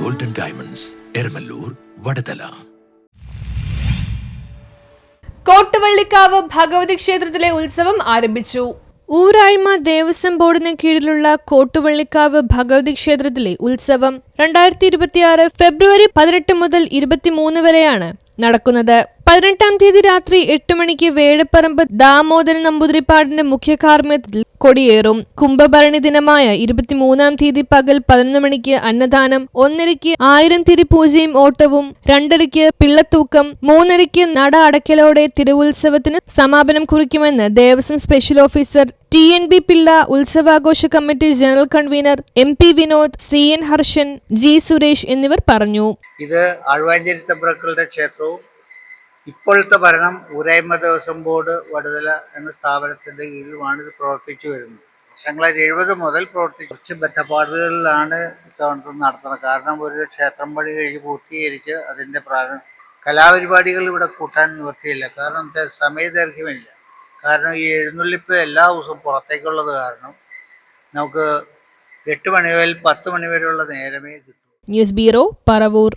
Golden diamonds, Eramallur, Vadathala. Kottuvallikkavu Bhagavathi ക്ഷേത്രത്തിലെ ഉത്സവം ആരംഭിച്ചു. ഊരാഴ്മ ദേവസ്വം ബോർഡിന് കീഴിലുള്ള കോട്ടുവള്ളിക്കാവ് ഭഗവതി ക്ഷേത്രത്തിലെ ഉത്സവം 2026 ഫെബ്രുവരി 18 മുതൽ 23 വരെയാണ് നടക്കുന്നത്. 18-ാം തീയതി രാത്രി 8 മണിക്ക് വേഴപ്പറമ്പ് ദാമോദരൻ നമ്പൂതിരിപ്പാടിന്റെ മുഖ്യ കാർമ്മികത്തിൽ കൊടിയേറും. കുംഭഭരണി ദിനമായ 23-ാം തീയതി പകൽ 11 മണിക്ക് അന്നദാനം, 1:30-ക്ക് 1000 തിരി പൂജയും ഓട്ടവും, 2:30-ക്ക് പിള്ളത്തൂക്കം, 3:30-ക്ക് നട അടയ്ക്കലോടെ തിരുവുത്സവത്തിന് സമാപനം കുറിക്കുമെന്ന് Devaswom special officer TNB Pillai, ഉത്സവാഘോഷ committee general convener MP Vinod, CN Harshan, G Suresh എന്നിവർ പറഞ്ഞു. ഇത് ആഴ്വാഞ്ചേരി തമ്പ്രാക്കളുടെ ക്ഷേത്രവും ഇപ്പോഴത്തെ ഭരണം ഊരായ്മ ദേവസ്വം ബോർഡ് വടുതല എന്ന സ്ഥാപനത്തിന്റെ കീഴിലുമാണ് ഇത് പ്രവർത്തിച്ചു വരുന്നത്. വർഷങ്ങളായി 70 മുതൽ പ്രവർത്തിച്ചു. കുറച്ച് ബന്ധപ്പാടുകളിലാണ് ഇത്തവണത്തെ നടത്തുന്നത്. കാരണം ഒരു ക്ഷേത്രം പണി കഴിഞ്ഞ് പൂർത്തീകരിച്ച് അതിൻ്റെ കലാപരിപാടികൾ ഇവിടെ കൂട്ടാൻ നിവൃത്തിയില്ല. കാരണം സമയദൈർഘ്യമില്ല. കാരണം ഈ എഴുന്നള്ളിപ്പ് എല്ലാ ദിവസവും പുറത്തേക്കുള്ളത് കാരണം നമുക്ക് 8 മണി മുതൽ 10 മണി വരെയുള്ള നേരമേ കിട്ടൂ. News bureau, Paravur.